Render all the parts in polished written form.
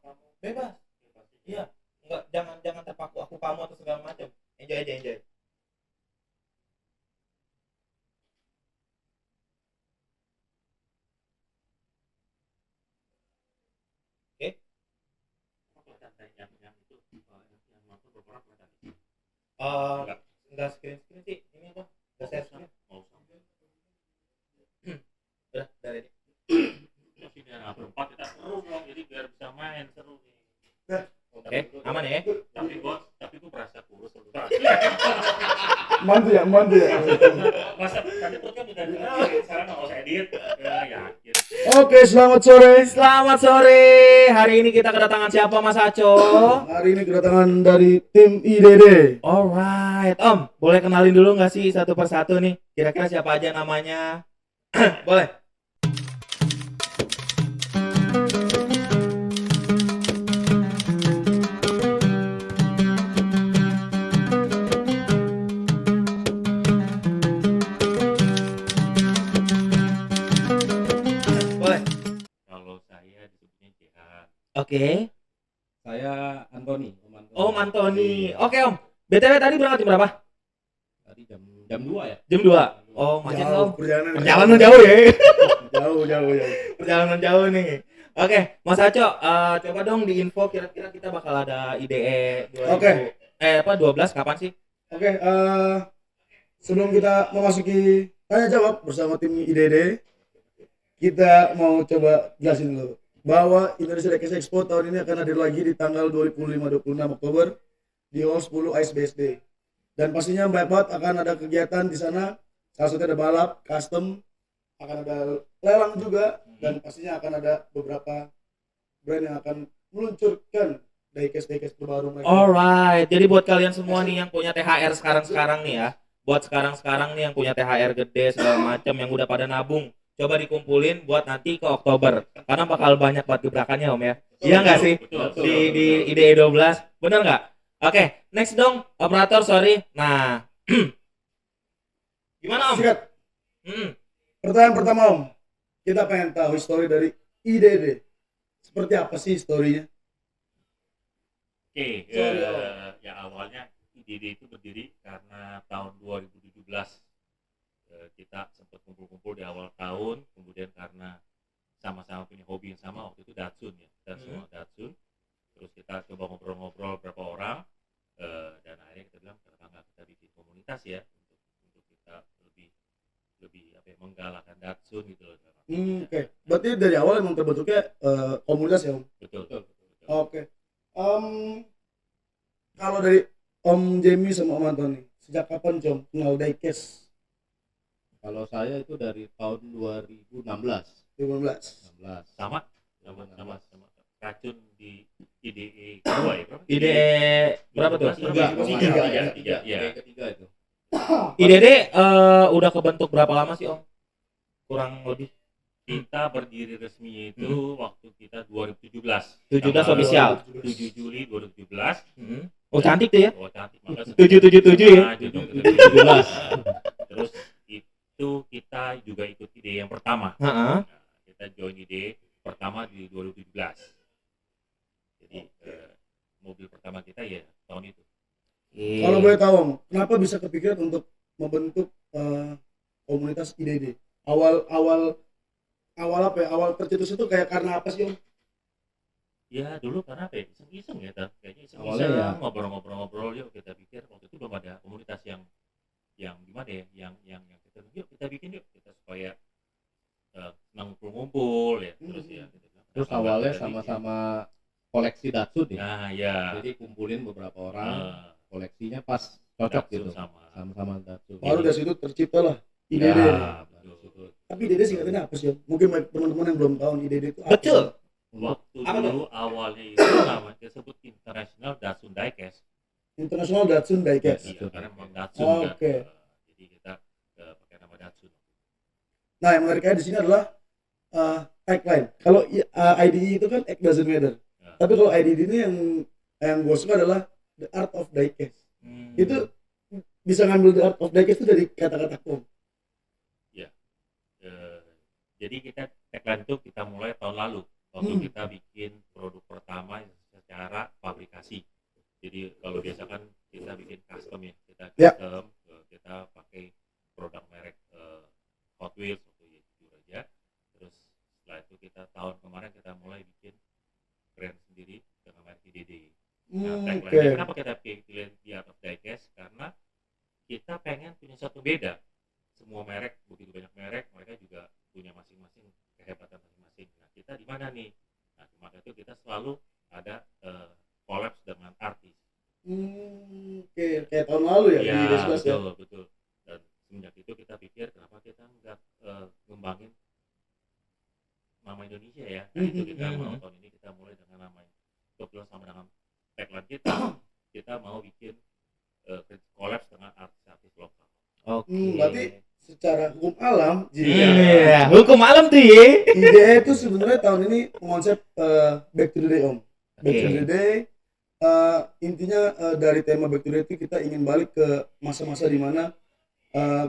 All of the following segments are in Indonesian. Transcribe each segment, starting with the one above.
kamu bebas. Iya, enggak, jangan jangan terpaku aku kamu atau segala macam. Enjoy aja, enjoy. Oke. Eh, enggak screen screen sih. Ini apa? Enggak share screen. Udah, dari ini. Berempat kita seru dong, jadi biar bisa main seru nih. Oke, aman ya. Tapi gua berasa kurus. Mantu ya. Masa tadi perutnya udah di sekarang nggak usah edit. Ya yakin. Oke, selamat sore. Selamat sore. Hari ini kita kedatangan siapa Mas Aco? Hari ini kedatangan dari tim IDD. Alright, Om, boleh kenalin dulu nggak sih satu persatu nih? Kira-kira siapa aja namanya? Boleh. Boleh. Kalau saya disebutnya Jihan. Oke. Saya Antoni, Om Antoni. Oke, Om. BTW tadi berangkat jam berapa? Tadi jam 2 ya. Jam 2. Oh, macet Jauh, Om. perjalanan Perjalanan jauh ya. jauh. Perjalanan jauh nih. Oke, Mas Aco, coba dong diinfo kira-kira kita bakal ada IDE 2000. Oke. 12 kapan sih? Oke, sebelum kita memasuki tanya jawab bersama tim IDD, kita mau coba jelasin dulu bahwa Indonesia Diecast Expo tahun ini akan hadir lagi di tanggal 25-26 Oktober di Hall 10 ISBSD. Dan pastinya banyak banget akan ada kegiatan di sana. Salah satunya ada balap, custom, akan ada lelang juga, dan pastinya akan ada beberapa brand yang akan meluncurkan diecast terbaru mereka. Alright, jadi buat kalian semua nih yang punya THR sekarang nih ya, buat sekarang nih yang punya THR gede segala macam yang udah pada nabung, coba dikumpulin buat nanti ke Oktober, karena bakal banyak buat gebrakannya Om ya. Iya nggak sih? Betul. Di IDE 12, bener nggak? Oke, next dong, operator sorry. Nah, gimana Om? Sikat. Pertanyaan pertama Om, kita pengen tahu histori dari IDD. Seperti apa sih historinya? Oke, Sorry, Om. ya awalnya IDD itu berdiri karena tahun 2017 kita sempat kumpul-kumpul di awal tahun, kemudian karena sama-sama punya hobi yang sama waktu itu Datsun ya, dan semua Datsun. Terus kita coba ngobrol-ngobrol berapa orang, dan akhirnya kita bilang kenapa nggak kita bikin komunitas ya untuk kita lebih apa ya, menggalakkan Datsun gitu loh. Oke. Berarti dari awal emang terbentuknya komunitas ya Om? Betul. Oke. Kalau dari Om Jamie sama Om Antoni, sejak kapan Om kenal diecast? Kalau saya itu dari tahun 2016. 2015. Sama racun di IDE kedua ya, berapa? IDE berapa tuh? Tiga. Ya. Ketiga itu. IDD udah kebentuk berapa lama sih Om? Kurang lebih Kita berdiri resmi itu waktu kita 2017. 17 Tanggal official. 7 Juli 2017. Oh cantik tuh ya. Oh cantik, maka 777 ya. Nah, jodoh kita 17. Terus itu kita juga ikut ide yang pertama. Heeh. Nah, kita join ide pertama di 2017. Jadi mobil pertama kita ya tahun itu. Kalau boleh tahu Om, kenapa bisa kepikiran untuk membentuk komunitas IDD? Awal apa ya? Awal tercetus itu kayak karena apa sih Om? Ya dulu karena apa ya, iseng-iseng ya, kayaknya Awalnya iseng-iseng ya. ngobrol-ngobrol yuk kita pikir waktu itu belum ada komunitas yang gimana ya, yang kita yuk kita bikin yuk kita supaya ngumpul ya, terus ya kita bilang, Terus kenapa nggak awalnya kita bikin? sama-sama koleksi Datsun ya. Nah ya, Jadi kumpulin beberapa orang, eh, koleksinya pas cocok Datsun gitu. sama Sama Datsun. Baru dari situ tercipta lah IDD. ya, betul. Tapi IDD singkatannya apa sih Om? Mungkin banyak teman-teman yang belum tahu IDD itu apa. Betul. Waktu Apa tuh? dulu awalnya itu namanya disebut International Datsun Diecast. International Datsun Diecast. Iya, karena memang Datsun Oke. kan. Jadi kita pakai nama Datsun. Nah, yang menariknya di sini adalah tagline. Kalau IDE itu kan It Doesn't Matter. Ya. Tapi kalau IDD ini yang gue suka adalah The Art of Diecast. Itu bisa ngambil The Art of Diecast itu dari kata-kata Om. Jadi kita tagline itu kita mulai tahun lalu waktu kita bikin produk pertama modifikasi. Jadi kalau biasa kan kita bikin custom ya, kita Ya. custom, kita pakai produk merek Hot Wheels waktu itu jujur aja. Terus setelah itu kita tahun kemarin kita mulai bikin brand sendiri dengan merek IDD. Nah, tagline Oke. kenapa kita pilih di Art of Diecast? Karena kita pengen punya satu beda. Semua merek, begitu banyak merek, mereka juga punya masing-masing kehebatan masing-masing. Nah, kita di mana nih? Nah, maka itu kita selalu ada collab dengan artis. Oke, kayak tahun lalu ya, di Iya, D11 ya. betul. Dan semenjak itu kita pikir kenapa kita nggak ngembangin nama Indonesia ya. Nah, itu kita mau tahun ini kita mulai dengan namanya. Kebetulan sama dengan tagline kita mau bikin collab dengan artis-artis lokal. Oke. Berarti secara hukum alam, Iya, hukum alam tuh ya. IDE itu sebenarnya tahun ini mengonsep Back to the Day Om. Back to Oke. the Day, intinya dari tema Back to the Day itu kita ingin balik ke masa-masa di mana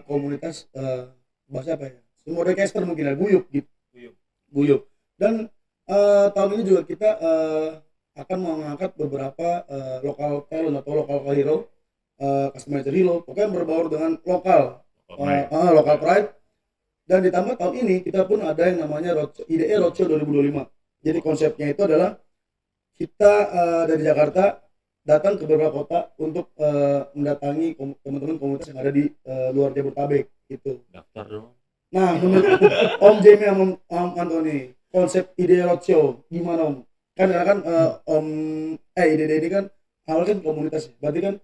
komunitas bahasa apa ya? Semua recaster mungkin ya, guyup gitu. Guyup. Dan tahun ini juga kita akan mengangkat beberapa lokal talent atau lokal hero, customer hero, pokoknya berbaur dengan lokal. Local pride. Dan ditambah tahun ini kita pun ada yang namanya IDE Roadshow 2025. Jadi konsepnya itu adalah kita dari Jakarta datang ke beberapa kota untuk mendatangi teman-teman komunitas yang ada di luar Jabodetabek gitu. Daftar dong. Nah, menurut Om Jamie sama Om Anthony, konsep IDE Roadshow gimana Om? Kan karena kan IDE ini kan awalnya kan komunitas, berarti kan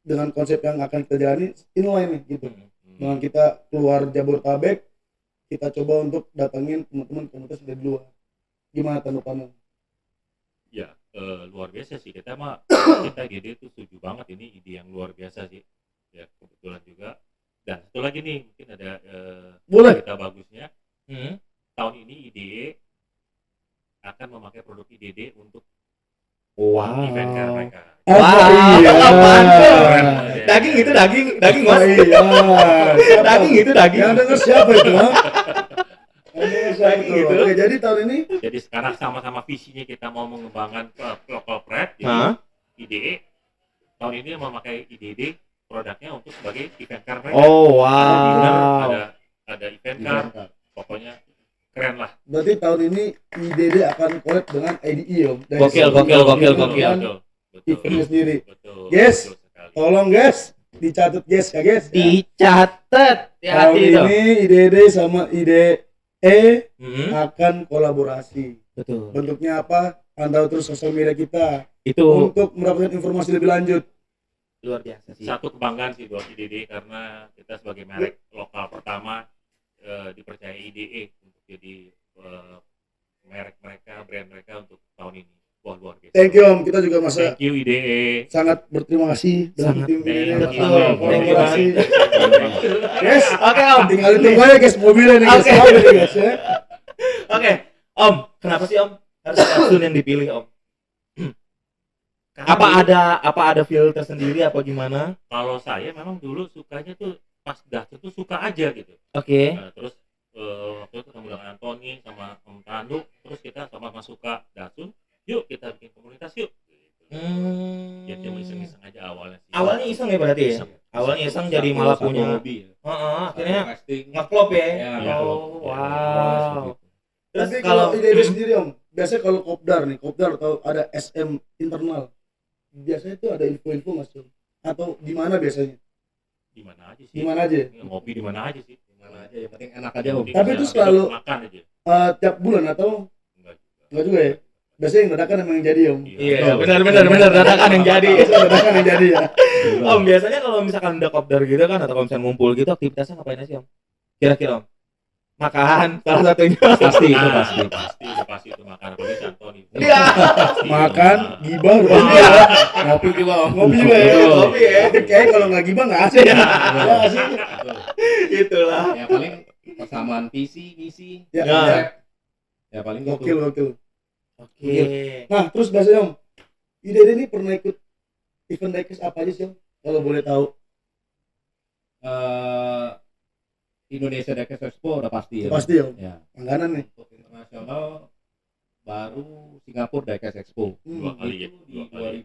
dengan konsep yang akan kita jalani inline nih gitu. Dengan kita keluar Jabodetabek, kita coba untuk datangin teman-teman komunitas yang dari luar. Gimana tanggapanmu? Ya, luar biasa sih. Kita ide itu setuju banget, ini ide yang luar biasa sih. Ya, kebetulan juga. Dan satu lagi nih, mungkin ada Boleh. berita bagusnya. Tahun ini IDE akan memakai produk IDD untuk event car mereka. Iya. Apaan tuh? Keren. Daging itu daging Oh, mas. iya. Siapa? Daging itu daging. Yang denger siapa itu? Ha? Yang denger siapa Daging itu? itu. Oke, jadi tahun ini Jadi sekarang sama-sama visinya kita mau mengembangkan local pride. Jadi Hah? IDE tahun ini memakai IDD produknya untuk sebagai event car mereka. Oh Ada dinner, wow. ada event car, pokoknya keren lah. berarti tahun ini IDD akan collab dengan IDE Om. Dari Gokil, segi gokil, gokil, event gokil. dan Betul. eventnya sendiri. Betul. Yes. Betul sekali. Tolong guys, dicatat guys ya guys. Ya. Dicatat Tahun hati itu. ini IDD sama IDE akan kolaborasi. Betul. Bentuknya apa? Pantau terus sosial media kita Itu untuk mendapatkan informasi lebih lanjut. luar biasa sih. Satu kebanggaan sih buat IDD karena kita sebagai merek lokal pertama dipercaya IDE untuk jadi merek mereka, brand mereka untuk tahun ini. Wah, luar biasa. Thank you Om, kita juga masa Thank you IDE. sangat berterima kasih dengan Sangat. tim IDD Thank atas you. kolaborasi. Thank you. Yes, Oke Om. tinggal ditunggu aja guys mobilnya nih guys. Oke. Selamat nih, guys ya. Oke Om. Kenapa sih Om harus Datsun yang dipilih Om? Karena Apa ada feel tersendiri apa gimana? kalau saya memang dulu sukanya tuh pas Datsun tuh suka aja gitu. Oke. Nah, terus waktu itu ketemu dengan Anthony sama Om Tandu, terus kita sama-sama suka Datsun. Yuk kita bikin komunitas yuk. Ya cuma iseng-iseng aja awalnya sih. Awalnya iseng ya berarti ya? Iseng. Awalnya iseng jadi malah punya. hobi ya. Akhirnya Casting. ngeklop ya. Ya, Oh ya. wow. Terus Tapi kalau kalau IDD sendiri Om, biasanya kalau kopdar nih, kopdar atau ada SM internal, biasanya itu ada info-info nggak sih Om? Atau di mana biasanya? Di mana aja sih? Di mana aja? Ngopi di mana aja sih? Mana aja yang penting enak aja om. Tapi itu selalu- makan aja. Tiap bulan atau Enggak juga. enggak juga ya? Biasanya yang dadakan emang yang jadi Om. iya benar dadakan yang jadi. Biasanya dadakan yang jadi ya. Om biasanya kalau misalkan udah kopdar gitu kan atau kalau misalnya ngumpul gitu aktivitasnya ngapain aja Om? Kira-kira Om? Makan salah satunya. Pasti itu Ah, pasti. udah pasti itu makan apalagi si Anthony. Iya. Pasti. Makan, gibah, Iya. udah Ngopi juga om. ngopi juga ya. Betul. Ngopi ya. Tapi kayaknya kalau nggak gibah nggak asik. Iya. Nggak asik. Betul. Itulah. Ya paling persamaan visi misi. Ya. Ya. Ya paling gitu. Gokil. Oke. Nah, terus biasanya Om, IDD ini pernah ikut event diecast apa aja sih Om? Kalau boleh tahu. Indonesia Diecast Expo udah pasti ya. Pasti Om. Ya. Langganan nih. Untuk internasional baru Singapura Diecast Expo. Dua kali ya, Itu di dua kali.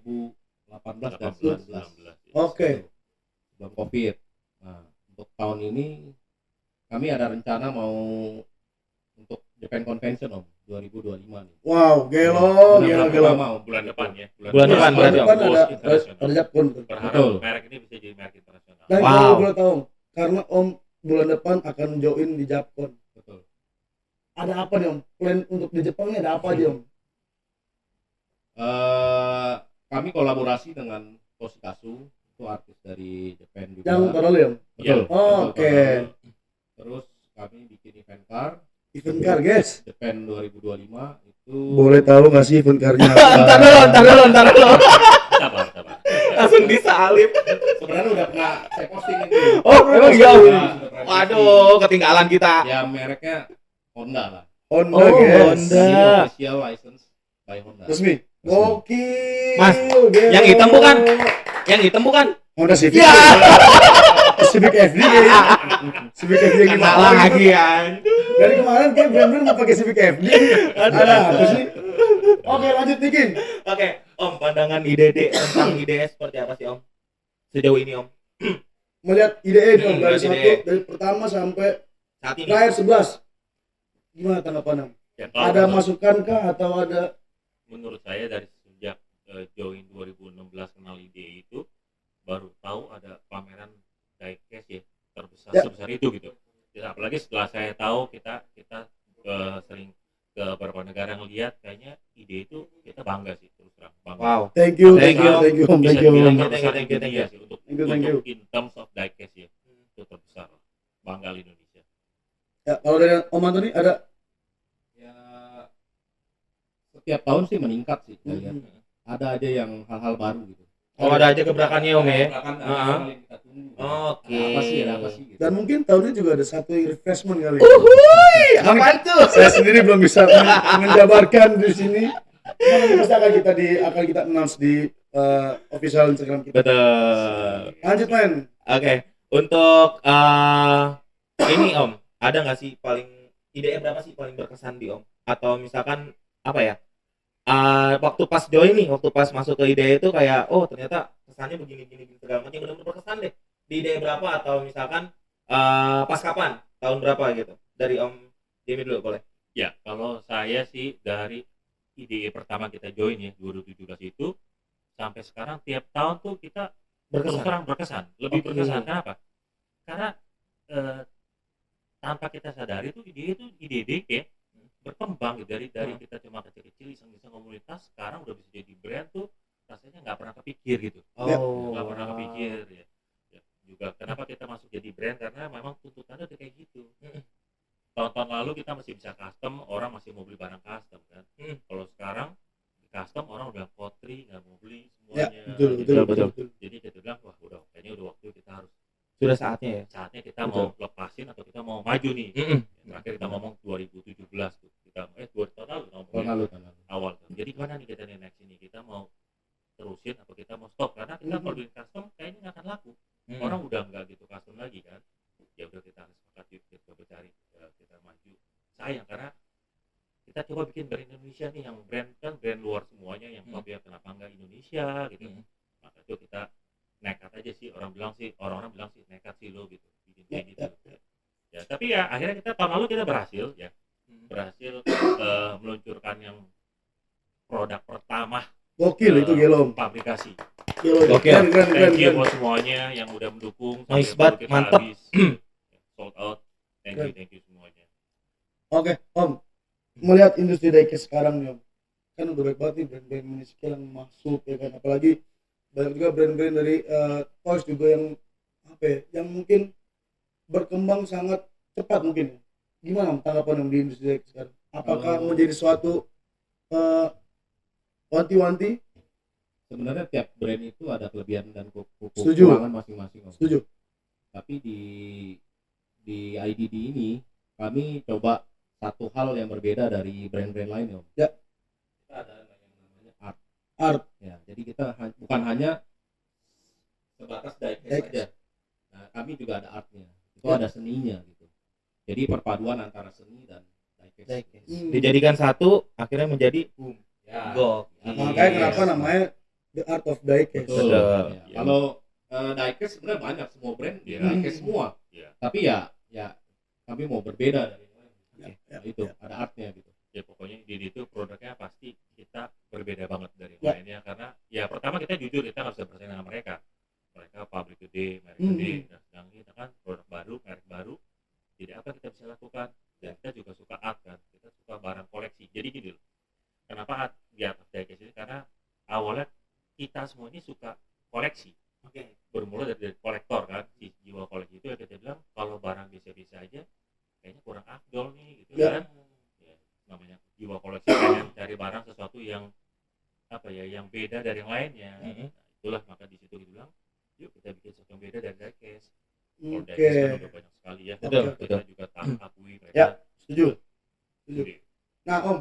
2018 dan 18, 19. 19. Oke. Sebelum Covid. Nah, untuk tahun ini kami ada rencana mau untuk Japan Convention Om 2025 nih. Wow, gelo, Benar-benar gelo, gelo. pertama, Om. Bulan depan ya. Bulan depan, Bulan berarti, depan Goes ada internasional. Japon. Berharap Betul. merek ini bisa jadi merek internasional. Dan Wow. kalau boleh tahu, karena Om bulan depan akan join di Japon. Betul. Ada apa nih Om? Plan untuk di Jepang ini ada apa aja Om? Kami kolaborasi dengan Toshikazu, itu artis dari Japan juga. Yang tahun lalu ya Om? Betul. Ya. Oh, Betul, oke. betul. Terus kami bikin event car Event car guys. Japan 2025 itu. Boleh tahu nggak sih event carnya Ntar dulu, ntar dulu, ntar dulu. Sabar. Langsung disalip. Sebenarnya udah pernah saya posting itu. Oh, emang iya. Nah, sudah pernah Waduh, ketinggalan kita. posting. Ya mereknya Honda lah. Honda Oh, guys. Honda. Ini official license by Honda. Resmi. Gokil. Mas, gelo. yang hitam bukan? Yang hitam bukan? Honda Civic. Ya. Civic FD kayaknya. Civic FD yang Kena gimana lagi gitu. ya. Dari kemarin kayak brand-brand mau pakai Civic FD. Ada apa sih? Oke, lanjut Nikin. Oke, Om, pandangan IDD tentang IDS seperti apa sih, Om? Sejauh ini, Om. Melihat IDE nih Om, dari Melihat satu IDE. dari pertama sampai Saat ini. terakhir 11. Gimana tanggapan Om? Ya, kalau Ada menurut- masukan kah atau ada menurut saya dari sejak join 2016 kenal ide itu baru tahu ada pameran diecast ya terbesar Ya. sebesar itu gitu. Ya, apalagi setelah saya tahu kita sering ke beberapa negara ngelihat kayaknya ide itu kita bangga sih terus terang bangga. Wow. thank you Om, Thank you. Om, Bisa thank you dibilang Om. terbesar Thank di you. dunia sih untuk Thank you. in terms of diecast ya itu terbesar bangga Indonesia. Ya, kalau dari Om Antoni ada Ya setiap tahun sih meningkat sih saya lihat. Hmm. Ada aja yang hal-hal baru gitu. Oh, ada aja gebrakannya, Om ya. Gebrakan ada Heeh. hal yang kita tunggu. Oke. Ada apa sih gitu. dan mungkin tahun ini juga ada satu refreshment kali. Apaan tuh? Saya sendiri belum bisa menjabarkan di sini. Nanti pasti akan kita announce di official Instagram kita. Betul. Lanjut men. Oke, untuk ini Om, ada nggak sih paling ide berapa sih paling berkesan di Om? Atau misalkan apa ya? Waktu pas join nih, waktu pas masuk ke ide itu kayak, oh ternyata kesannya begini segala macam, benar-benar berkesan deh. Di ide berapa atau misalkan pas kapan? Tahun berapa gitu? Dari Om Jimmy dulu boleh. Ya, kalau saya sih dari ide pertama kita join ya 2017 itu sampai sekarang tiap tahun tuh kita terus Berkesan. terang berkesan, lebih Oke. berkesan. Kenapa? Karena tanpa kita sadari tuh ide itu ide ya berkembang gitu. dari kita cuma kecil-kecil iseng-iseng komunitas sekarang udah bisa jadi brand tuh rasanya nggak pernah kepikir gitu. Oh. Nggak pernah kepikir ya. Juga kenapa kita masuk jadi brand karena memang tuntutannya udah kayak gitu. Tahun-tahun lalu kita masih bisa custom, orang masih mau beli barang custom kan. Kalau sekarang di custom orang udah potri nggak mau beli Ya, semuanya. betul. Jadi kita bilang wah kayaknya udah waktu kita harus Sudah saatnya ya. saatnya kita mau lepasin atau kita mau maju nih. Mm-mm. Terakhir kita ngomong 2017 tuh. Kita 2 tahun lalu Tahun ngomongnya lalu, tahun lalu. awal tuh. Jadi gimana nih kita nih next ini? Kita mau terusin atau kita mau stop karena kita kalau bikin custom kayaknya nggak akan laku. Orang udah nggak gitu custom lagi kan. Ya udah kita harus sepakat yuk kita coba cari kita maju. Sayang karena kita coba bikin brand Indonesia nih yang brand kan brand luar semuanya yang top ya kenapa nggak Indonesia gitu. Maka itu kita nekat aja sih orang-orang bilang sih nekat sih lo gitu bikin kayak gitu. Ya tapi ya akhirnya kita tahun lalu kita berhasil meluncurkan yang produk pertama Gokil itu gelo Om. pabrikasi. Gelo. Oke. Keren. Thank you buat semuanya yang udah mendukung Nice sampai banget, kita mantep. habis sold out. Thank you semuanya. Oke, Om. Melihat industri diecast sekarang nih Om. Kan udah baik banget nih brand-brand Indonesia yang masuk ya kan. Apalagi banyak juga brand-brand dari toys juga yang apa ya, yang mungkin berkembang sangat cepat mungkin. Gimana Om tanggapan Om di industri diecast sekarang? Apakah menjadi suatu wanti-wanti? Sebenarnya tiap brand itu ada kelebihan dan Setuju. kekurangan masing-masing. Om. Setuju. Tapi di IDD ini kami coba satu hal yang berbeda dari brand-brand lain Om. Ya. Kita ada yang namanya art. Art. Ya, jadi kita bukan hanya sebatas diecast Diecast. saja. Nah, kami juga ada artnya. Itu Ya. ada seninya gitu. Jadi perpaduan antara seni dan diecast. diecast. Dijadikan satu, akhirnya menjadi boom. Ya. Go. Makanya kenapa Yes. namanya The Art of Diecast. Betul. Betul. Ya. Kalau diecast sebenarnya banyak, semua brand Iya. diecast semua. Iya. Tapi ya kami mau berbeda dari yang lain. Ya, Itu ada artnya gitu. Ya pokoknya di itu produknya pasti kita berbeda banget dari yang Ya. lainnya, karena ya pertama kita jujur, kita nggak bisa bersaing dengan mereka pabrik gede, merek Hmm. gede, dan sedang kita kan produk baru, merek baru. Jadi apa kita bisa lakukan? Dan kita juga suka art kan, kita suka barang koleksi. Jadi gini loh, kenapa art di atas diecast ini? Karena awalnya kita semua ini suka koleksi. Bermula dari kolektor kan, si jiwa koleksi itu ya, kita bilang kalau barang biasa-biasa aja kayaknya kurang afdol nih gitu Ya. kan. Ya, namanya jiwa koleksi, pengen cari barang sesuatu yang apa ya, yang beda dari yang lainnya. Mhm. Nah, itulah maka di situ kita bilang yuk kita bikin sesuatu yang beda dari diecast. Kalau Oke. diecast kan udah banyak sekali ya. Betul, kita betul. juga akui mereka. Ya, setuju. Gede. Nah Om,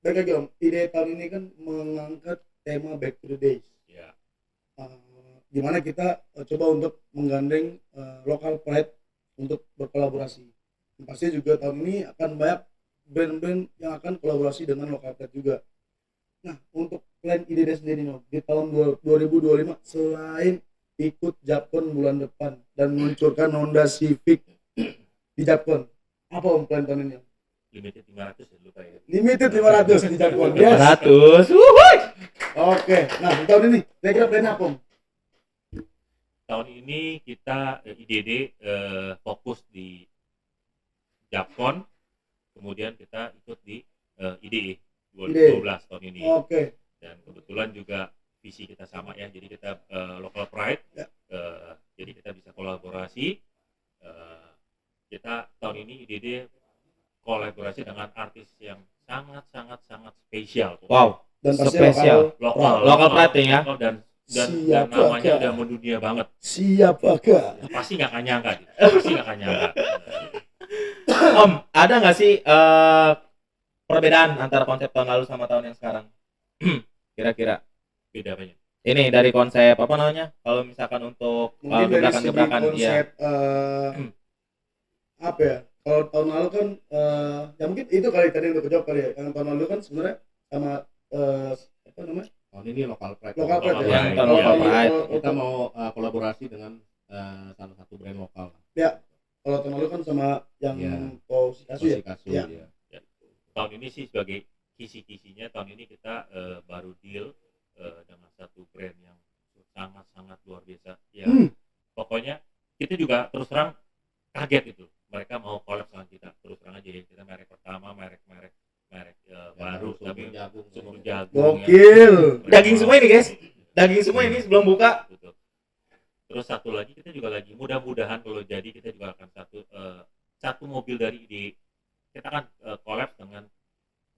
balik lagi Om, ide tahun ini kan mengangkat tema Back to the Days. Ya, Dimana kita coba untuk menggandeng lokal pride untuk berkolaborasi. Dan pasti juga tahun ini akan banyak brand-brand yang akan kolaborasi dengan lokal pride juga. Nah, untuk plan ide sendiri Om, di tahun 2025 selain ikut Japcon bulan depan dan meluncurkan Honda Civic di Japcon, apa Om plan tahun ini Om? limited 500 ya lupa ya. Limited 500 di Japcon. Yes. 100. Wuhuy. Oke. Nah, di tahun ini kira-kira plan apa Om? Tahun ini kita IDD fokus di Japcon, kemudian kita ikut di IDE 2012 tahun ini. Oke. Dan kebetulan juga visi kita sama ya, jadi kita local pride. Ya. Jadi kita bisa kolaborasi. Kita tahun ini IDD kolaborasi dengan artis yang sangat spesial. Wow. Dan pasti Spesial. Lokal pride ya. Lokal dan Siapa namanya kah? udah mendunia banget. Siapakah? Pasti nggak akan nyangka, pasti nggak akan nyangka. Om, ada nggak sih perbedaan antara konsep tahun lalu sama tahun yang sekarang? Kira-kira. Beda banyak. Ini dari konsep apa namanya? Kalau misalkan untuk Mungkin dari segi gebrakan-gebrakan konsep ya. apa ya? Kalau tahun lalu kan ya mungkin itu kali tadi yang udah kejawab kali ya. Yang tahun lalu kan sebenarnya sama apa namanya? Tahun ini lokal pride. Lokal pride Lokal ya. pride, Kalau iya. tahun Lokal lalu- pride. Kita mau kolaborasi dengan salah satu brand lokal. kalau tahun lalu kan sama yang Iya. Kasu ya. Kasu Ya. ya. Tahun ini sih sebagai kisi-kisinya, tahun ini kita baru deal dengan satu brand yang sangat luar biasa. Ya, pokoknya kita juga terus terang kaget itu. Mereka mau collab sama kita. Terus terang aja ya, kita merek pertama, merek baru, tapi jagung. sumur jagung. Gokil. Daging semua ini, guys. Daging semua ini sebelum buka. Betul. Terus satu lagi kita juga lagi mudah-mudahan kalau jadi kita juga akan satu mobil dari ide kita kan collab dengan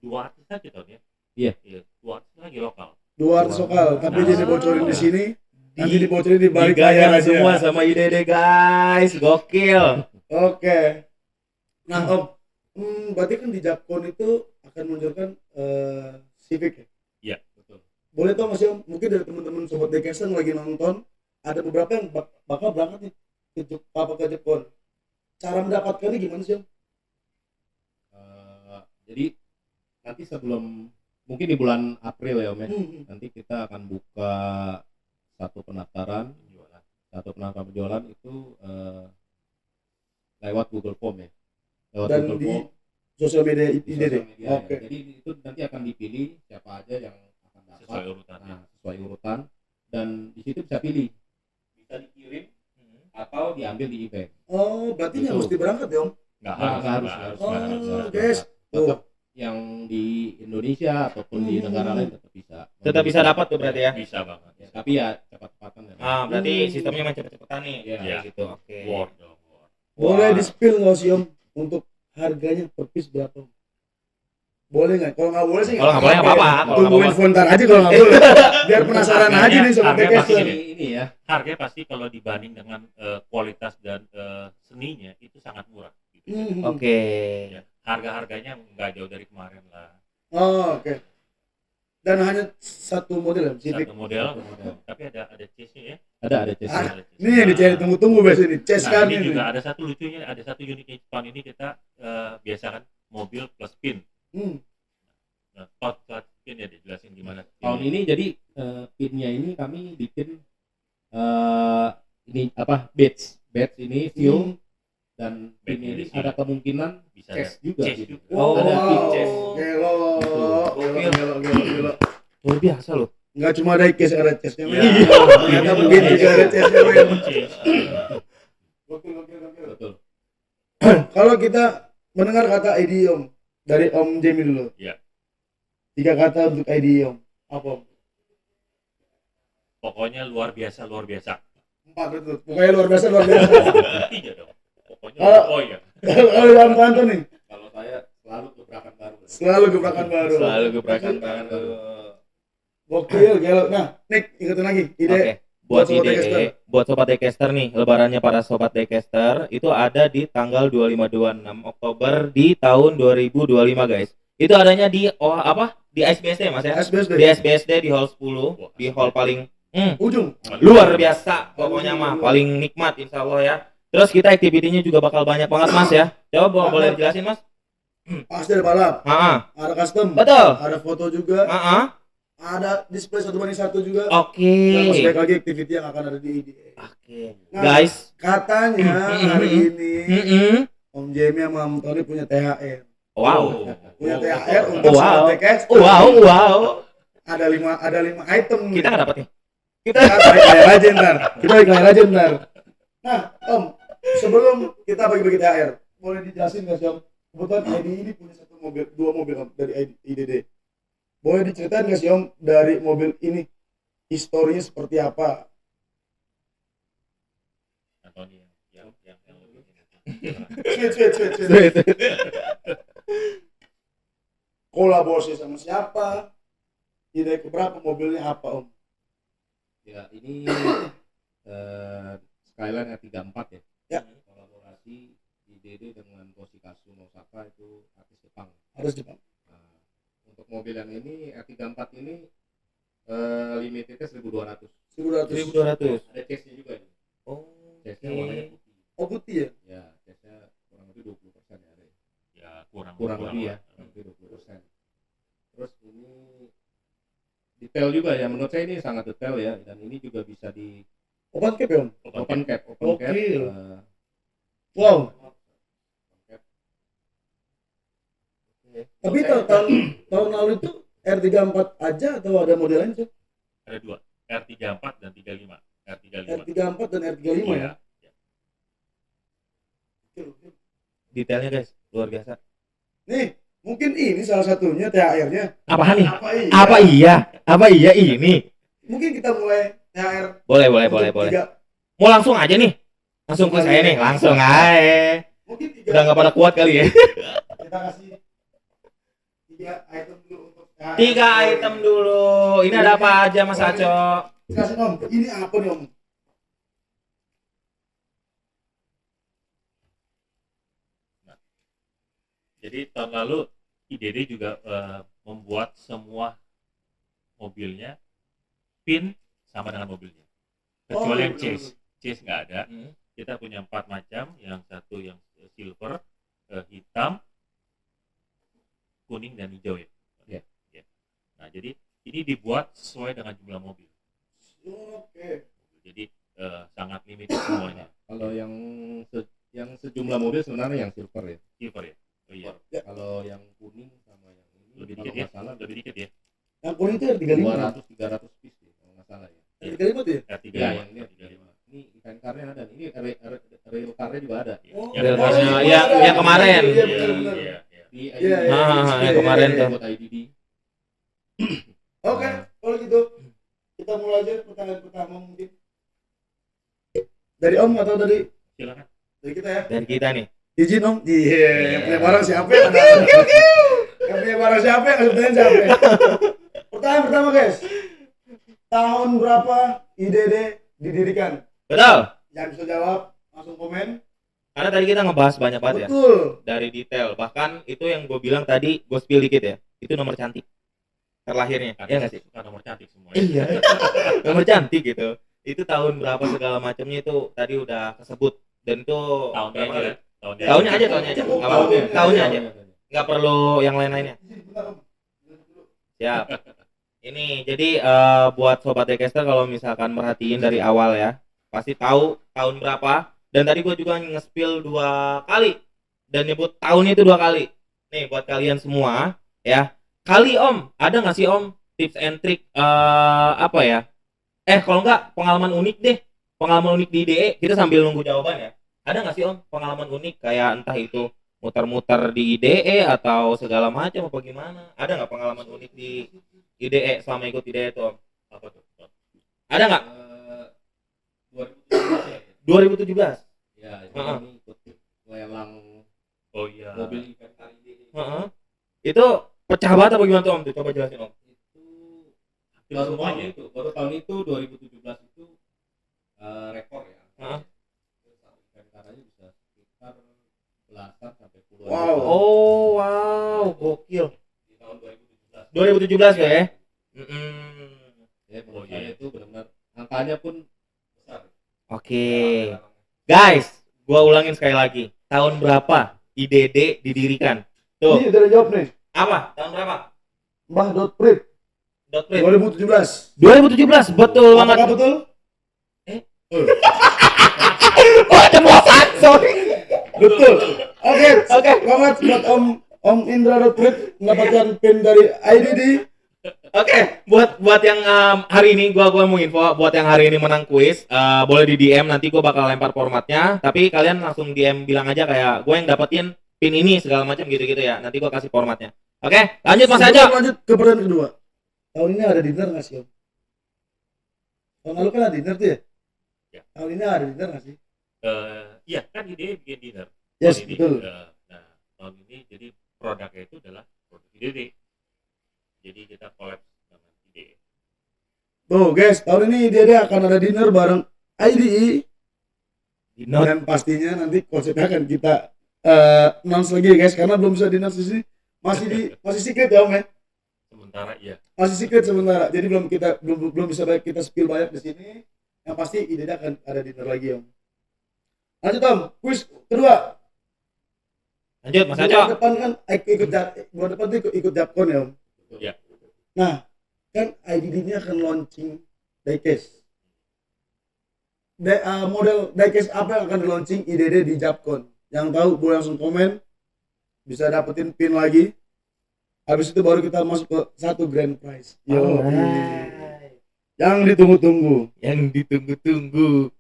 2 artis aja tahun ya. Iya. 2 artis lagi lokal. 200 lokal, tapi Nah. jadi bocorin di sini. Nanti dibocorin di balik Digagang layar aja. semua sama IDD, guys. Gokil. Oke. Nah Om, berarti kan di Japcon itu akan meluncurkan Civic ya? Iya, betul. Boleh tau nggak sih Om, mungkin dari teman-teman Sobat DKS yang lagi nonton, ada beberapa yang bakal berangkat nih ke Japcon. Cara mendapatkannya gimana sih Om? Jadi nanti sebelum mungkin di bulan April ya Om ya, Hmm. nanti kita akan buka satu pendaftaran penjualan itu lewat Google Form ya, lewat Dan Google di Form sosial media di IDD. sosial media ya. Oke. Jadi itu nanti akan dipilih siapa aja yang akan dapat Sesuai urutannya. sesuai urutan, dan di situ bisa pilih, bisa dikirim atau diambil di event. Oh, berarti nggak Itu. mesti berangkat ya Om? Nggak Nggak harus. Oh, nggak harus. guys. Tetap yang di Indonesia ataupun di negara lain tetap bisa. Tetap bisa dapat tuh berarti ya. Bisa banget. Ya, tapi ya cepat-cepatan ya. Berarti sistemnya main cepet-cepetan nih. Iya. Ya, gitu. Oke. Word dong, word. Boleh Wah. di spill nggak sih Om untuk harganya per piece berapa? Om? Boleh nggak? Kalau nggak boleh sih Kalau nggak boleh nggak apa-apa. Kalau nggak Tungguin apa-apa. sebentar aja kalau nggak boleh. Biar penasaran aja nih Sobat Harganya DKS. pasti Ini ya. Harganya pasti kalau dibanding dengan kualitas dan seninya itu sangat murah. Gitu. Oke. Ya, harga-harganya nggak jauh dari kemarin lah. Oh, oke. Dan hanya satu model ya, Civic. Satu model, Satu model. tapi ada chase-nya ya. Ada chassis. Ah, Ada chase-nya. Ini yang dicari tunggu-tunggu biasa ini. Chase Nah, kan ini ini. juga ada satu lucunya, ada satu uniknya tahun ini kita biasa kan mobil plus pin. Hmm. Nah, touch pin ya dijelasin gimana. Tahun ini jadi pinnya ini kami bikin ini apa badge ini view dan pin Badge ini ini ada kemungkinan bisa chest juga. chest gitu. juga. Oh, ada pin Wow, chest. gelo, Gokil. gelo. Luar biasa loh. Nggak cuma ada case, ada chestnya, men. Iya. Ternyata mungkin juga ada chestnya, men. Gokil. Betul. Kalau kita mendengar kata idiom dari Om Jamie dulu. Iya. 3 kata untuk idiom. Apa? Om? Pokoknya luar biasa. 4 itu. Pokoknya luar biasa. 3 dong. Pokoknya Oh. oh ya. Kalau Om Tanto nih, Kalau saya selalu gebrakan baru. selalu gebrakan baru. Selalu gebrakan baru. Gokil, gelo. Nah, Nick, ingetin lagi ide. Oke, buat Sobat ide Daycaster. buat sobat Daycaster nih, lebarannya para sobat Daycaster itu ada di tanggal 25-26 Oktober di tahun 2025, guys. Itu adanya di Di SBSD, Mas ya. SBSD. Di SBSD di hall 10, di hall paling Ujung. luar biasa pokoknya mah, paling nikmat insyaallah ya. Terus kita aktivitinya juga bakal banyak banget, Mas ya. Coba boleh dijelasin, Mas? Pasti ada balap, Heeh. ada custom, Betul. ada foto juga, Heeh. ada display 1:1 juga. Oke. Dan masih banyak lagi aktiviti yang akan ada di IDE. Oke. Nah, Guys, katanya hari ini Om Jamie sama Om Tony punya THR. wow. Punya THR untuk Wow. sobat Daycaster. Wow. Ada 5 item. Kita nggak dapat nih. Kita balik layar aja ntar. Nah, Om, sebelum kita bagi-bagi THR, boleh dijelasin nggak sih, Om? Kebetulan ID ini punya 2 mobil, Om, dari IDD. Boleh diceritain nggak sih, Om, dari mobil ini historinya seperti apa? Antoni yang lebih Sweet. Kolaborasi sama siapa? Ide keberapa mobilnya apa, Om? Ya ini Skyline R34 ya. Ya. Kolaborasi IDD dengan Toshikazu Nosaka itu artis Jepang. Harus Jepang. Nah, untuk mobil yang ini R34 ini limitednya 1.200. 1.200. 1200. Ada chestnya juga ini. Oh. Chestnya warnanya putih. Oh, putih ya? Ya, chestnya kurang lebih 20% ya. Ada. ya kurang Kurang lebih ya, kurang lebih 20%. Terus ini detail juga ya, menurut saya ini sangat detail ya, dan ini juga bisa di Open cap ya, Om? open cap. Gokil. eh, Wow. open cap. Tapi tahun lalu itu R34 aja atau ada model lain sih? ada 2, R34 dan 35. R34 dan R35 ya? Iya. Detailnya guys, luar biasa. Nih, mungkin ini salah satunya THR-nya. Apaan nih? Apa iya? Ini? Mungkin kita mulai THR. Boleh. untuk 3. Mau langsung aja nih. Langsung ke saya nih, langsung aja. Mungkin 3. Udah nggak pada kuat kali ya. Kita kasih 3 item dulu untuk THR. 3 item dulu. Ini ada apa aja Mas Aco? Kasih, Om. Ini apa nih, Om? Jadi tahun lalu IDD juga membuat semua mobilnya pin sama dengan mobilnya. Kecuali yang chase nggak ada. Kita punya 4 macam, yang satu yang silver, hitam, kuning dan hijau ya. Ya. Ya. Nah jadi ini dibuat sesuai dengan jumlah mobil. Oke. Jadi sangat limited semuanya. Kalau yang sejumlah mobil sebenarnya yang silver ya. Silver ya. Oh iya. Kalau yang kuning sama yang ini Lebih kalau dikit ya. nggak salah Lebih dikit ya. Yang kuning itu R35. 200-300 piece ya, kalau nggak salah ya. R35 tuh ya? R35. Ya, yang ini R35. Ini event car-nya ada, ini real car-nya juga ada. Oh, Yang Real kemarin. car-nya, yang kemarin. Iya, benar. Iya, iya. Di Iya, IDD. yang kemarin tuh. Buat IDD. Oke, kalau gitu kita mulai aja pertanyaan pertama mungkin. Dari Om atau dari Silakan. kita ya? Dan kita nih. Izin, Om. Iya, yang punya barang siapa? Yang punya barang siapa? Yang sebutin siapa? Pertanyaan pertama, guys. Tahun berapa IDD didirikan? Betul. Yang bisa jawab langsung komen. Karena tadi kita ngebahas banyak banget ya. Betul. Dari detail. Bahkan itu yang gue bilang tadi, gue spill dikit ya. Itu nomor cantik. Terlahirnya. Iya nggak sih? Suka nomor cantik semua. Iya. Nomor cantik gitu. Itu tahun berapa segala macamnya itu tadi udah kesebut. Dan itu Tahunnya berapa aja. kali? Tahunnya aja. Nggak apa-apa. Tahunnya aja. Nggak Nggak perlu yang lain-lainnya. Siap. Ini jadi buat sobat Decaster kalau misalkan merhatiin dari awal ya, pasti tahu tahun berapa. Dan tadi gue juga nge-spill 2 kali dan nyebut tahunnya itu 2 kali. Nih buat kalian semua ya. Kali Om, ada nggak sih Om tips and trick apa ya? Kalau nggak pengalaman unik deh. Pengalaman unik di IDE, kita sambil nunggu jawaban ya. Ada nggak sih Om pengalaman unik kayak entah itu muter-muter di IDE atau segala macam apa gimana? Ada nggak pengalaman unik di IDE selama ikut IDE itu Om? Apa tuh? Ada nggak? 2017 ya. 2017. Ya, itu Heeh. kami ikut lelang Oh iya. mobil event kali ini. Heeh. Itu pecah banget apa gimana tuh Om? Tuh, coba jelasin Om. Itu baru tahun semuanya. itu, baru tahun itu 2017 itu rekor ya. Heeh. Satu event karanya bisa sekitar belasan sampai puluhan. Wow. juta. Oh wow, gokil. Di tahun 2017. 2017 ya? Mm-mm. Ya, menurut Oh, iya. saya itu benar-benar angkanya pun besar. Oke. Guys, gua ulangin sekali lagi. Tahun berapa IDD didirikan? Tuh. Ini udah jawab nih. Apa? Tahun berapa? Mbah Dotprint Dotprint. 2017. 2017, betul banget. Apakah betul? Oh, ada muatan, sorry. Betul. Oke. Oke. Congrats buat Om Indra Dotprint mendapatkan pin dari IDD. Oke, buat yang hari ini gua mau info buat yang hari ini menang kuis, boleh di DM, nanti gua bakal lempar formatnya, tapi kalian langsung DM bilang aja kayak gue yang dapetin pin ini segala macam gitu-gitu ya. Nanti gua kasih formatnya. Oke, lanjut Mas Sebelum Ajo. lanjut ke pertanyaan kedua. Tahun ini ada dinner nggak sih Om? Tahun lalu kan ada dinner tuh ya? Ya. Tahun ini ada dinner nggak sih? Iya kan IDE bikin dinner. Yes, Tahun ini, betul. nah tahun ini jadi produknya itu adalah produk IDE. Jadi kita collab dengan IDE. Tuh guys, tahun ini dia akan ada dinner bareng IDE dan pastinya nanti konsepnya akan kita announce lagi guys karena belum bisa di-announce di sini. Masih secret ya Om ya? Sementara iya. Masih secret sementara. Jadi belum bisa kita spill banyak di sini. Yang pasti IDE akan ada dinner lagi Om. Lanjut Om, kuis kedua. Lanjut Mas Bulan Ajo. depan kan bulan depan tuh ikut Japcon ya Om. Iya. Nah, kan IDD ini akan launching diecast. Model diecast apa yang akan di launching IDD di Japcon? Yang tahu boleh langsung komen, bisa dapetin pin lagi. Habis itu baru kita masuk ke satu grand prize. Yo, Alright. yang ditunggu-tunggu. Yang ditunggu-tunggu.